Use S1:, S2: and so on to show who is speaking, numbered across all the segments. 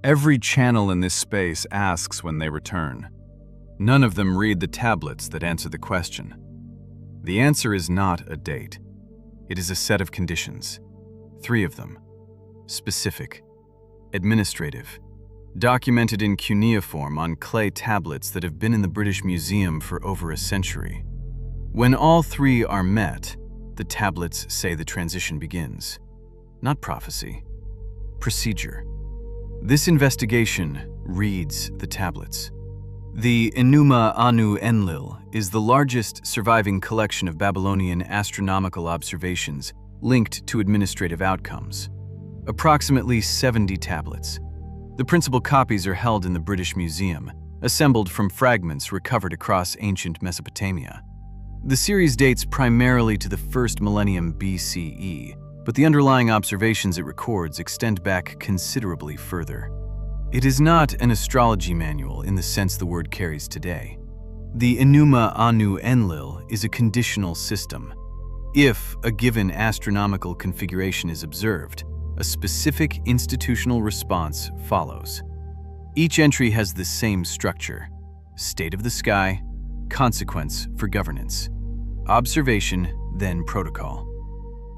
S1: Every channel in this space asks when they return. None of them read the tablets that answer the question. The answer is not a date. It is a set of conditions. 3 of them. Specific, administrative, documented in cuneiform on clay tablets that have been in the British Museum for over a century. When all 3 are met, the tablets say the transition begins. Not prophecy, procedure. This investigation reads the tablets. The Enuma Anu Enlil is the largest surviving collection of Babylonian astronomical observations linked to administrative outcomes. Approximately 70 tablets. The principal copies are held in the British Museum, assembled from fragments recovered across ancient Mesopotamia. The series dates primarily to the 1st millennium BCE, but the underlying observations it records extend back considerably further. It is not an astrology manual in the sense the word carries today. The Enuma Anu Enlil is a conditional system. If a given astronomical configuration is observed, a specific institutional response follows. Each entry has the same structure: state of the sky, consequence for governance, observation, then protocol.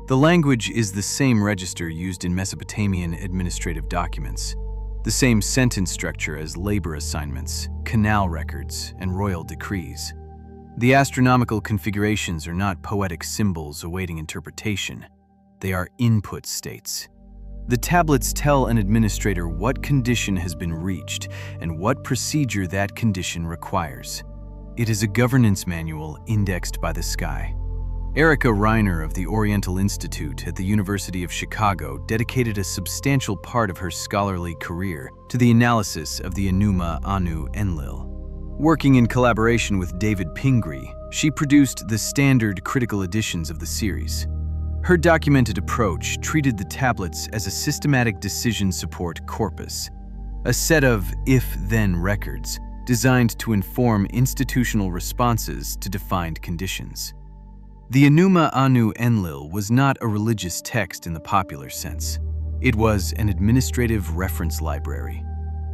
S1: The language is the same register used in Mesopotamian administrative documents, the same sentence structure as labor assignments, canal records, and royal decrees. The astronomical configurations are not poetic symbols awaiting interpretation. They are input states. The tablets tell an administrator what condition has been reached and what procedure that condition requires. It is a governance manual indexed by the sky. Erika Reiner of the Oriental Institute at the University of Chicago dedicated a substantial part of her scholarly career to the analysis of the Enuma Anu Enlil. Working in collaboration with David Pingree, she produced the standard critical editions of the series. Her documented approach treated the tablets as a systematic decision support corpus, a set of if-then records designed to inform institutional responses to defined conditions. The Enuma Anu Enlil was not a religious text in the popular sense. It was an administrative reference library.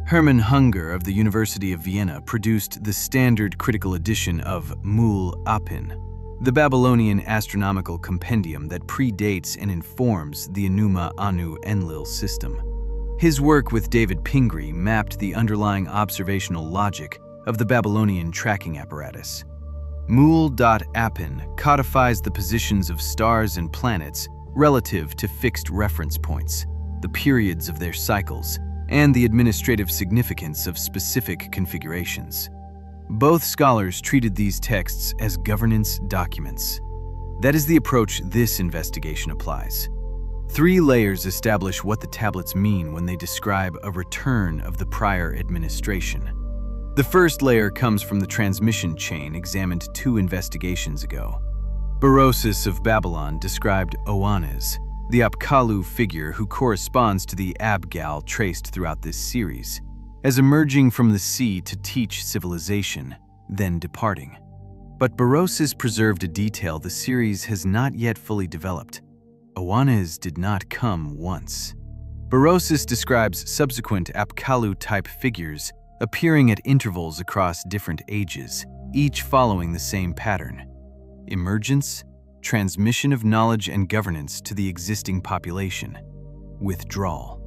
S1: Hermann of the University of Vienna produced the standard critical edition of Mul Apin, the Babylonian astronomical compendium that predates and informs the Enuma Anu Enlil system. His work with David Pingree mapped the underlying observational logic of the Babylonian tracking apparatus. Mul.Apin codifies the positions of stars and planets relative to fixed reference points, the periods of their cycles, and the administrative significance of specific configurations. Both scholars treated these texts as governance documents. That is the approach this investigation applies. 3 layers establish what the tablets mean when they describe a return of the prior administration. The first layer comes from the transmission chain examined 2 investigations ago. Berosus of Babylon described Oannes, the Apkallu figure who corresponds to the Abgal traced throughout this series, as emerging from the sea to teach civilization, then departing. But Berosus preserved a detail the series has not yet fully developed. Oannes did not come once. Berosus describes subsequent Apkallu-type figures appearing at intervals across different ages, each following the same pattern: emergence, transmission of knowledge and governance to the existing population, withdrawal.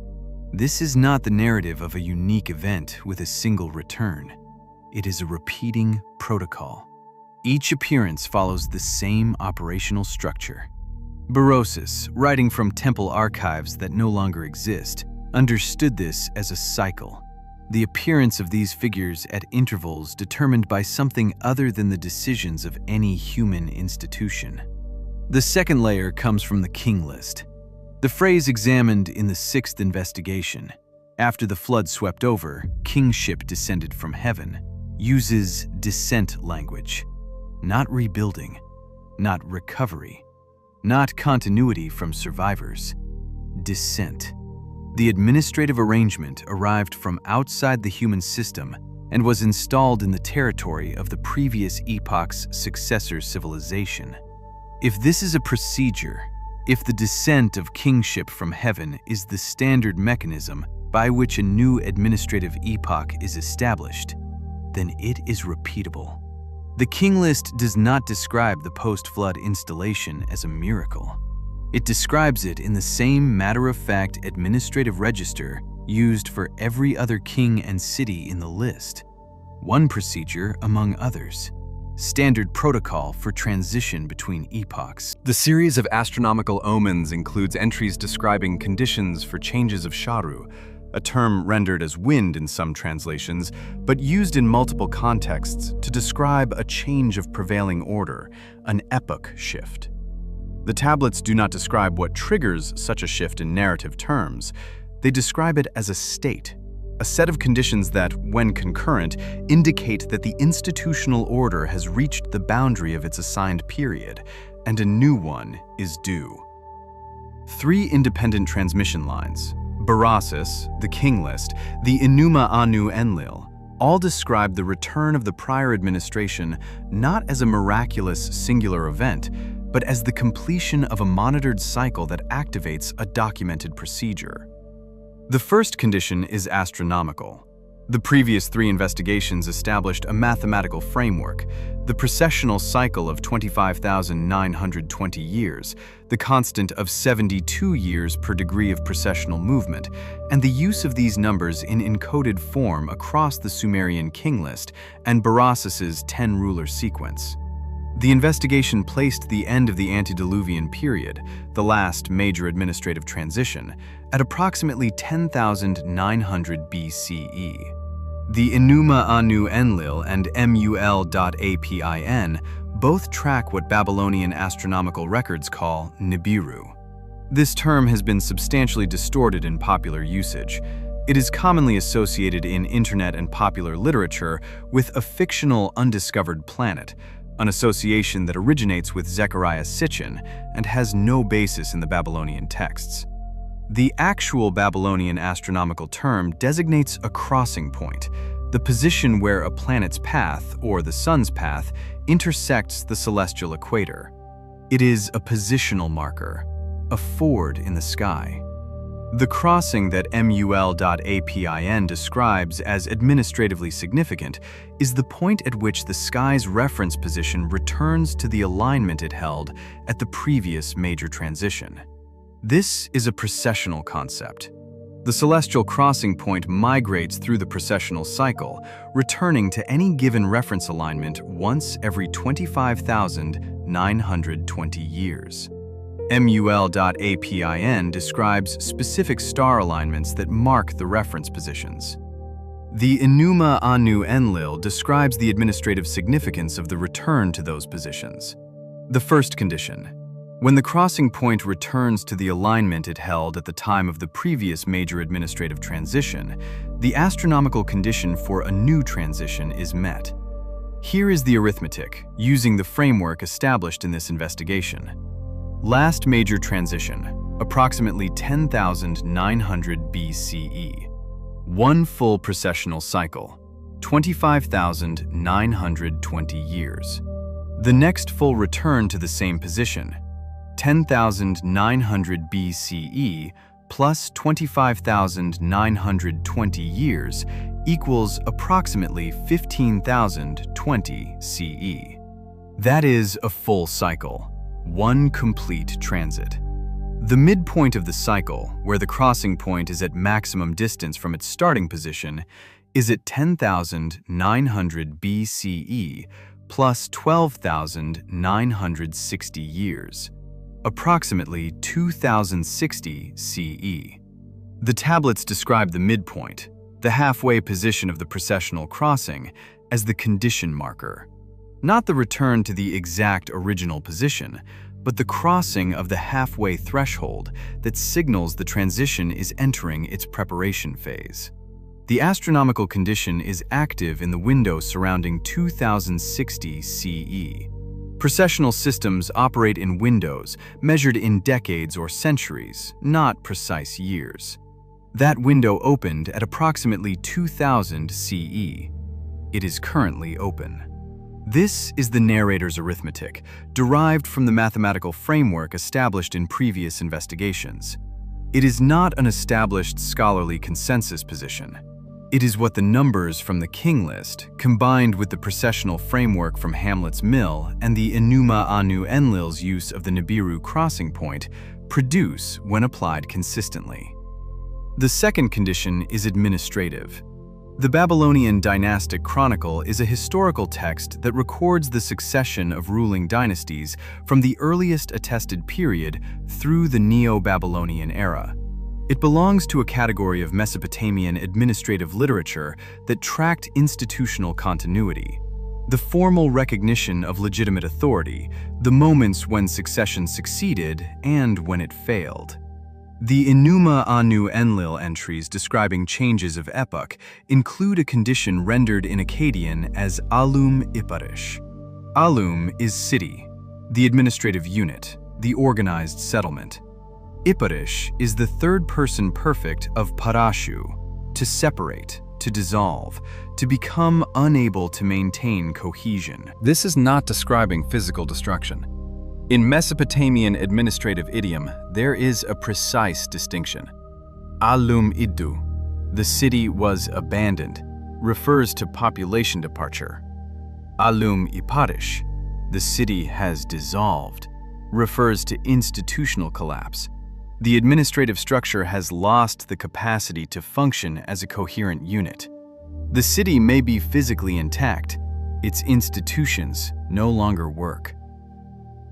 S1: This is not the narrative of a unique event with a single return. It is a repeating protocol. Each appearance follows the same operational structure. Berosus, writing from temple archives that no longer exist, understood this as a cycle. The appearance of these figures at intervals determined by something other than the decisions of any human institution. The second layer comes from the king list. The phrase examined in the 6th investigation, after the flood swept over, kingship descended from heaven, uses descent language. Not rebuilding, not recovery, not continuity from survivors. Descent. The administrative arrangement arrived from outside the human system and was installed in the territory of the previous epoch's successor civilization. If this is a procedure, if the descent of kingship from heaven is the standard mechanism, by which a new administrative epoch is established, then it is repeatable. The king list does not describe the post-flood installation as a miracle. It describes it in the same matter-of-fact administrative register used for every other king and city in the list. One procedure among others. Standard protocol for transition between epochs.
S2: The series of astronomical omens includes entries describing conditions for changes of sharu, a term rendered as wind in some translations, but used in multiple contexts to describe a change of prevailing order, an epoch shift. The tablets do not describe what triggers such a shift in narrative terms. They describe it as a state, a set of conditions that, when concurrent, indicate that the institutional order has reached the boundary of its assigned period, and a new one is due. 3 independent transmission lines, Berossus, the king list, the Enuma Anu Enlil, all describe the return of the prior administration not as a miraculous singular event, but as the completion of a monitored cycle that activates a documented procedure. The first condition is astronomical. The previous 3 investigations established a mathematical framework, the precessional cycle of 25,920 years, the constant of 72 years per degree of precessional movement, and the use of these numbers in encoded form across the Sumerian king list and Berossus's 10-ruler sequence. The investigation placed the end of the antediluvian period, the last major administrative transition, at approximately 10,900 BCE. The Enuma Anu Enlil and Mul.apin both track what Babylonian astronomical records call Nibiru. This term has been substantially distorted in popular usage. It is commonly associated in internet and popular literature with a fictional undiscovered planet, an association that originates with Zechariah Sitchin and has no basis in the Babylonian texts. The actual Babylonian astronomical term designates a crossing point, the position where a planet's path, or the sun's path, intersects the celestial equator. It is a positional marker, a ford in the sky. The crossing that Mul.apin describes as administratively significant is the point at which the sky's reference position returns to the alignment it held at the previous major transition. This is a precessional concept. The celestial crossing point migrates through the precessional cycle, returning to any given reference alignment once every 25,920 years. Mul.apin describes specific star alignments that mark the reference positions. The Enuma Anu Enlil describes the administrative significance of the return to those positions. The first condition: when the crossing point returns to the alignment it held at the time of the previous major administrative transition, the astronomical condition for a new transition is met. Here is the arithmetic, using the framework established in this investigation. Last major transition, approximately 10,900 BCE. 1 full precessional cycle, 25,920 years. The next full return to the same position, 10,900 BCE plus 25,920 years equals approximately 15,020 CE. That is a full cycle, 1 complete transit. The midpoint of the cycle, where the crossing point is at maximum distance from its starting position, is at 10,900 BCE plus 12,960 years, approximately 2060 CE. The tablets describe the midpoint, the halfway position of the precessional crossing, as the condition marker. Not the return to the exact original position, but the crossing of the halfway threshold that signals the transition is entering its preparation phase. The astronomical condition is active in the window surrounding 2060 CE. Precessional systems operate in windows measured in decades or centuries, not precise years. That window opened at approximately 2000 CE. It is currently open. This is the narrator's arithmetic, derived from the mathematical framework established in previous investigations. It is not an established scholarly consensus position. It is what the numbers from the king list, combined with the processional framework from Hamlet's Mill and the Enuma Anu Enlil's use of the Nibiru crossing point, produce when applied consistently. The second condition is administrative. The Babylonian dynastic chronicle is a historical text that records the succession of ruling dynasties from the earliest attested period through the Neo-Babylonian era. It belongs to a category of Mesopotamian administrative literature that tracked institutional continuity, the formal recognition of legitimate authority, the moments when succession succeeded and when it failed. The Enuma Anu Enlil entries describing changes of epoch include a condition rendered in Akkadian as Alum Iparish. Alum is city, the administrative unit, the organized settlement. Iparish is the third-person perfect of parashu, to separate, to dissolve, to become unable to maintain cohesion.
S1: This is not describing physical destruction. In Mesopotamian administrative idiom, there is a precise distinction. Alum iddu, the city was abandoned, refers to population departure. Alum iparish, the city has dissolved, refers to institutional collapse. The administrative structure has lost the capacity to function as a coherent unit. The city may be physically intact, its institutions no longer work.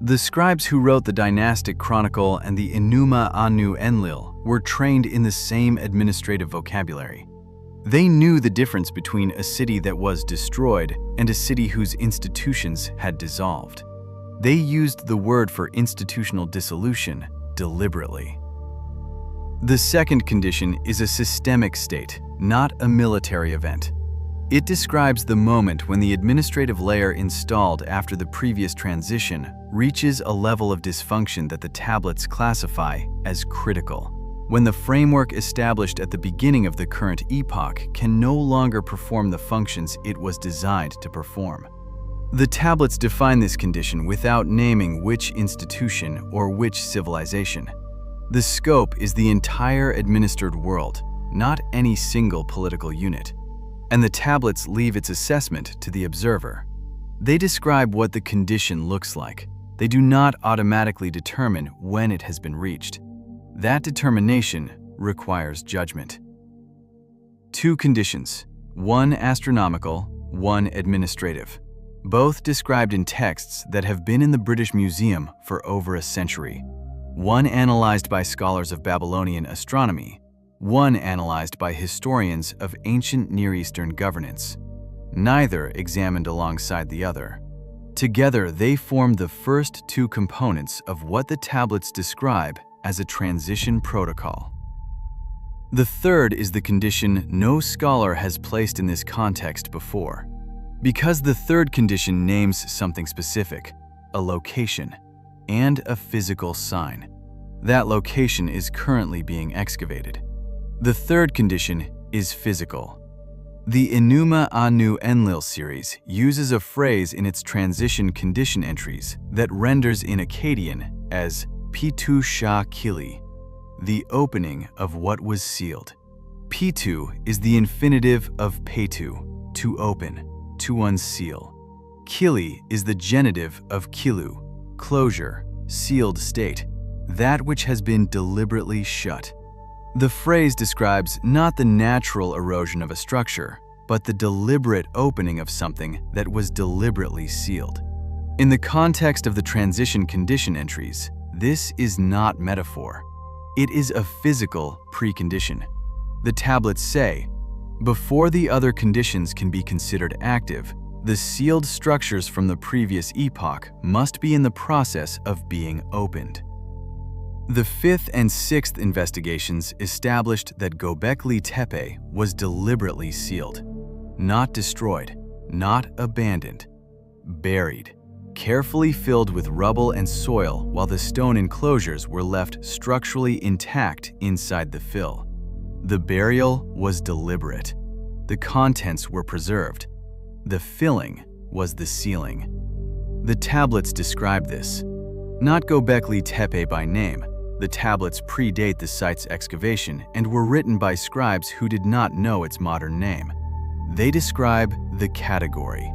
S1: The scribes who wrote the dynastic chronicle and the Enuma Anu Enlil were trained in the same administrative vocabulary. They knew the difference between a city that was destroyed and a city whose institutions had dissolved. They used the word for institutional dissolution deliberately. The second condition is a systemic state, not a military event. It describes the moment when the administrative layer installed after the previous transition reaches a level of dysfunction that the tablets classify as critical, when the framework established at the beginning of the current epoch can no longer perform the functions it was designed to perform. The tablets define this condition without naming which institution or which civilization. The scope is the entire administered world, not any single political unit, and the tablets leave its assessment to the observer. They describe what the condition looks like. They do not automatically determine when it has been reached. That determination requires judgment. Two conditions, one astronomical, one administrative, both described in texts that have been in the British Museum for over a century. One analyzed by scholars of Babylonian astronomy, one analyzed by historians of ancient Near Eastern governance. Neither examined alongside the other. Together, they form the first two components of what the tablets describe as a transition protocol. The third is the condition no scholar has placed in this context before, because the third condition names something specific, a location, and a physical sign. That location is currently being excavated. The third condition is physical. The Enuma Anu Enlil series uses a phrase in its transition condition entries that renders in Akkadian as Pitu Sha Kili, the opening of what was sealed. Pitu is the infinitive of Petu, to open, to unseal. Kili is the genitive of Kilu, closure, sealed state, that which has been deliberately shut. The phrase describes not the natural erosion of a structure, but the deliberate opening of something that was deliberately sealed. In the context of the transition condition entries, this is not metaphor. It is a physical precondition. The tablets say, before the other conditions can be considered active, the sealed structures from the previous epoch must be in the process of being opened. The fifth and sixth investigations established that Göbekli Tepe was deliberately sealed, not destroyed, not abandoned, buried, carefully filled with rubble and soil while the stone enclosures were left structurally intact inside the fill. The burial was deliberate. The contents were preserved. The filling was the sealing. The tablets describe this. Not Göbekli Tepe by name, The tablets predate the site's excavation and were written by scribes who did not know its modern name. They describe the category,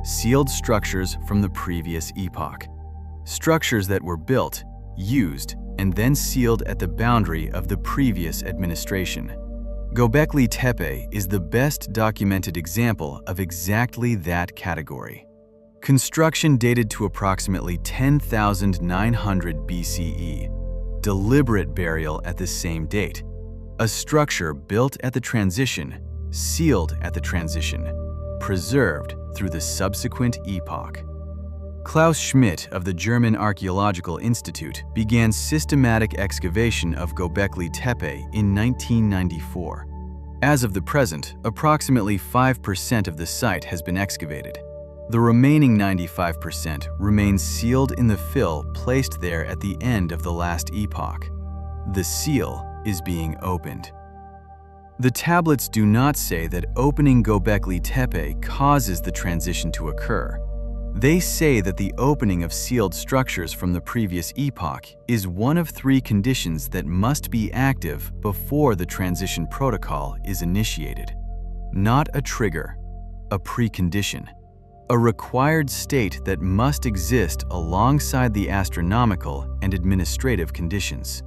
S1: sealed structures from the previous epoch. Structures that were built, used, and then sealed at the boundary of the previous administration. Göbekli Tepe is the best documented example of exactly that category. Construction dated to approximately 10,900 BCE. Deliberate burial at the same date. A structure built at the transition, sealed at the transition, preserved through the subsequent epoch. Klaus Schmidt of the German Archaeological Institute began systematic excavation of Göbekli Tepe in 1994. As of the present, approximately 5% of the site has been excavated. The remaining 95% remains sealed in the fill placed there at the end of the last epoch. The seal is being opened. The tablets do not say that opening Göbekli Tepe causes the transition to occur. They say that the opening of sealed structures from the previous epoch is one of 3 conditions that must be active before the transition protocol is initiated. Not a trigger, a precondition. A required state that must exist alongside the astronomical and administrative conditions.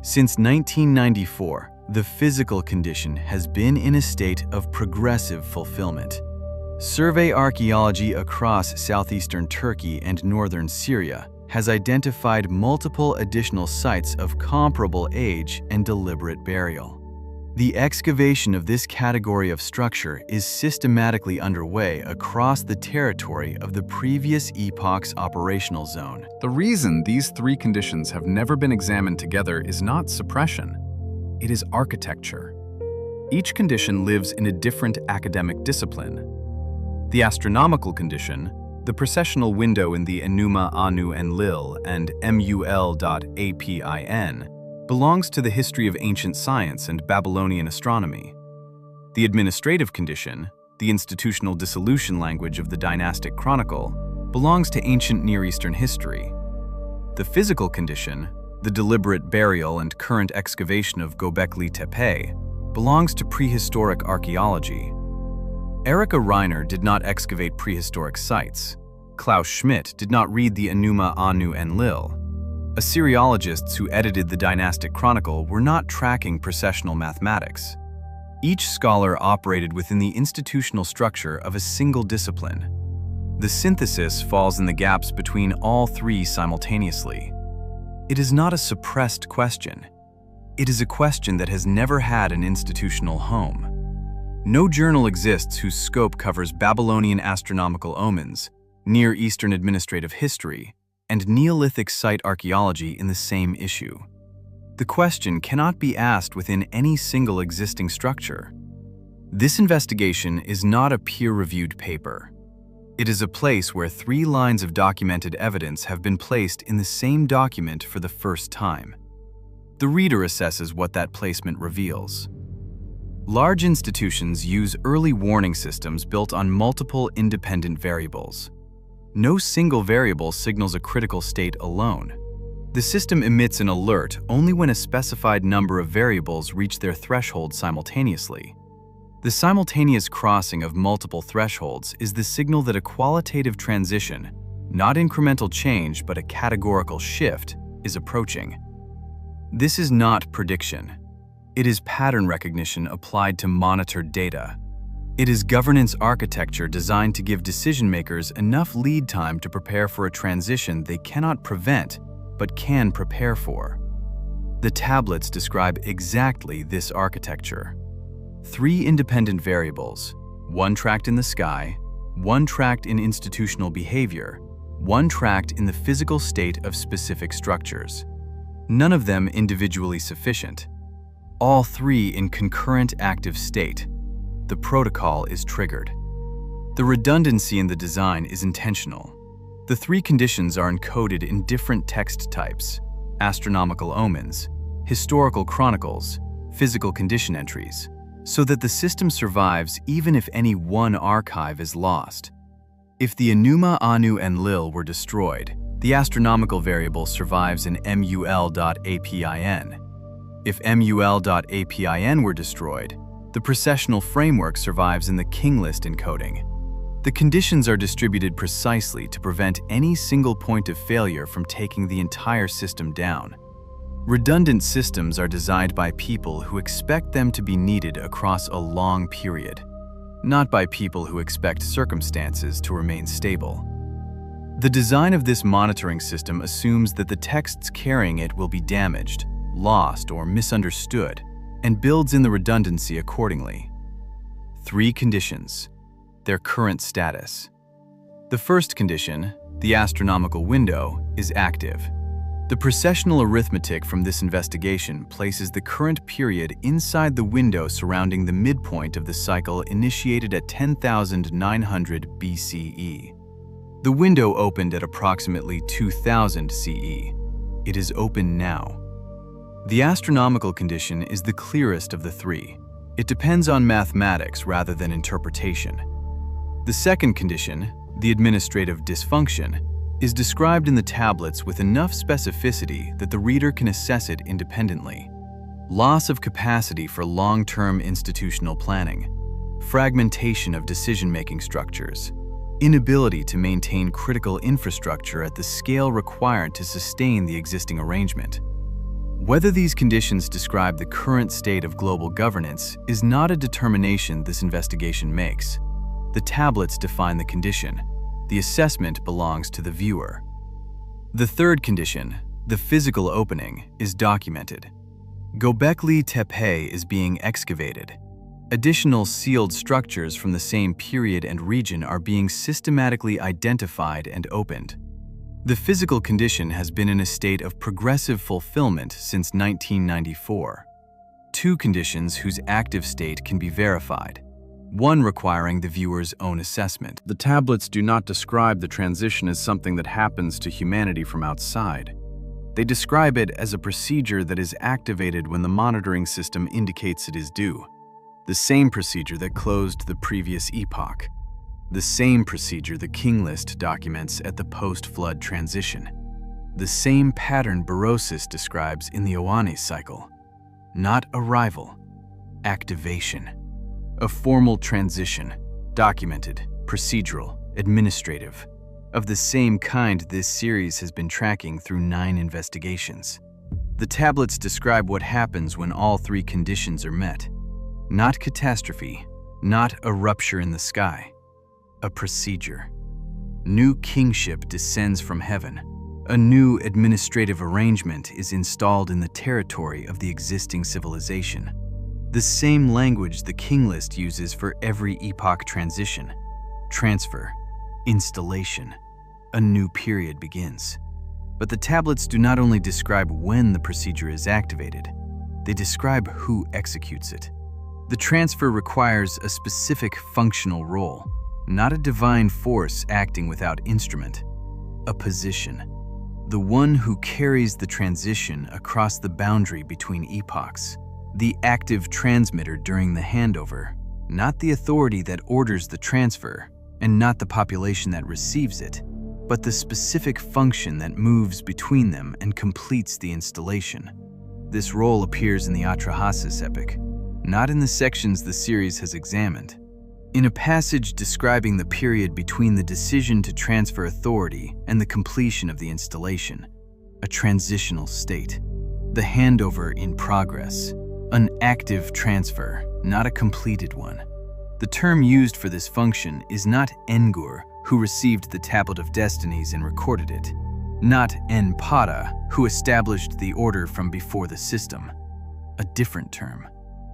S1: Since 1994, the physical condition has been in a state of progressive fulfillment. Survey archaeology across southeastern Turkey and northern Syria has identified multiple additional sites of comparable age and deliberate burial. The excavation of this category of structure is systematically underway across the territory of the previous epoch's operational zone.
S2: The reason these 3 conditions have never been examined together is not suppression. It is architecture. Each condition lives in a different academic discipline. The astronomical condition, the precessional window in the Enuma Anu Enlil and MUL.APIN, belongs to the history of ancient science and Babylonian astronomy. The administrative condition, the institutional dissolution language of the dynastic chronicle, belongs to ancient Near Eastern history. The physical condition, the deliberate burial and current excavation of Göbekli Tepe, belongs to prehistoric archaeology. Erika Reiner did not excavate prehistoric sites. Klaus Schmidt did not read the Enuma Anu Enlil. Assyriologists who edited the dynastic chronicle were not tracking precessional mathematics. Each scholar operated within the institutional structure of a single discipline. The synthesis falls in the gaps between all 3 simultaneously. It is not a suppressed question. It is a question that has never had an institutional home. No journal exists whose scope covers Babylonian astronomical omens, Near Eastern administrative history, and Neolithic site archaeology in the same issue. The question cannot be asked within any single existing structure. This investigation is not a peer-reviewed paper. It is a place where 3 lines of documented evidence have been placed in the same document for the first time. The reader assesses what that placement reveals. Large institutions use early warning systems built on multiple independent variables. No single variable signals a critical state alone. The system emits an alert only when a specified number of variables reach their threshold simultaneously. The simultaneous crossing of multiple thresholds is the signal that a qualitative transition, not incremental change but a categorical shift, is approaching. This is not prediction. It is pattern recognition applied to monitored data. It is governance architecture designed to give decision-makers enough lead time to prepare for a transition they cannot prevent, but can prepare for. The tablets describe exactly this architecture. 3 independent variables, 1 tracked in the sky, 1 tracked in institutional behavior, 1 tracked in the physical state of specific structures. None of them individually sufficient. All 3 in concurrent active state. The protocol is triggered. The redundancy in the design is intentional. The 3 conditions are encoded in different text types: astronomical omens, historical chronicles, physical condition entries, so that the system survives even if any one archive is lost. If the Enuma Anu Enlil were destroyed, The astronomical variable survives in mul.apin. If mul.apin were destroyed, the precessional framework survives in the king list encoding. The conditions are distributed precisely to prevent any single point of failure from taking the entire system down. Redundant systems are designed by people who expect them to be needed across a long period, not by people who expect circumstances to remain stable. The design of this monitoring system assumes that the texts carrying it will be damaged, lost, or misunderstood, and builds in the redundancy accordingly. 3 conditions. Their current status. The first condition, the astronomical window, is active. The precessional arithmetic from this investigation places the current period inside the window surrounding the midpoint of the cycle initiated at 10,900 BCE. The window opened at approximately 2000 CE. It is open now. The astronomical condition is the clearest of the 3. It depends on mathematics rather than interpretation. The second condition, the administrative dysfunction, is described in the tablets with enough specificity that the reader can assess it independently. Loss of capacity for long-term institutional planning, fragmentation of decision-making structures, inability to maintain critical infrastructure at the scale required to sustain the existing arrangement. Whether these conditions describe the current state of global governance is not a determination this investigation makes. The tablets define the condition. The assessment belongs to the viewer. The third condition, the physical opening, is documented. Göbekli Tepe is being excavated. Additional sealed structures from the same period and region are being systematically identified and opened. The physical condition has been in a state of progressive fulfillment since 1994. 2 conditions whose active state can be verified, one requiring the viewer's own assessment. The tablets do not describe the transition as something that happens to humanity from outside. They describe it as a procedure that is activated when the monitoring system indicates it is due. The same procedure that closed the previous epoch. The same procedure the king list documents at the post-flood transition. The same pattern Berosus describes in the Oannes cycle. Not arrival, activation. A formal transition, documented, procedural, administrative. Of the same kind this series has been tracking through 9 investigations. The tablets describe what happens when all 3 conditions are met. Not catastrophe, not a rupture in the sky. A procedure. New kingship descends from heaven. A new administrative arrangement is installed in the territory of the existing civilization. The same language the king list uses for every epoch transition. Transfer, installation, a new period begins. But the tablets do not only describe when the procedure is activated, they describe who executes it. The transfer requires a specific functional role, not a divine force acting without instrument. A position. The one who carries the transition across the boundary between epochs. The active transmitter during the handover, not the authority that orders the transfer, and not the population that receives it, but the specific function that moves between them and completes the installation. This role appears in the Atrahasis epic, not in the sections the series has examined. In a passage describing the period between the decision to transfer authority and the completion of the installation, a transitional state, the handover in progress, an active transfer, not a completed one. The term used for this function is not Engur, who received the Tablet of Destinies and recorded it, not Enpada, who established the order from before the system. A different term,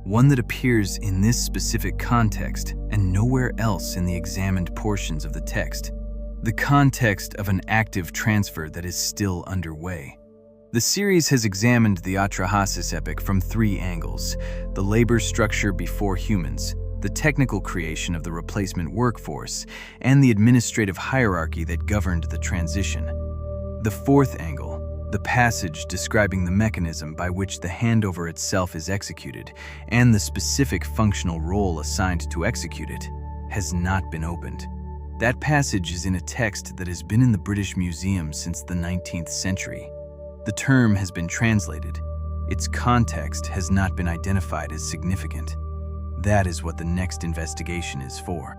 S2: one that appears in this specific context and nowhere else in the examined portions of the text, the context of an active transfer that is still underway. The series has examined the Atrahasis epic from 3 angles: the labor structure before humans, the technical creation of the replacement workforce, and the administrative hierarchy that governed the transition. The 4th angle, the passage describing the mechanism by which the handover itself is executed, and the specific functional role assigned to execute it, has not been opened.
S1: That passage is in a text that has been in the British Museum since the 19th century. The term has been translated. Its context has not been identified as significant. That is what the next investigation is for.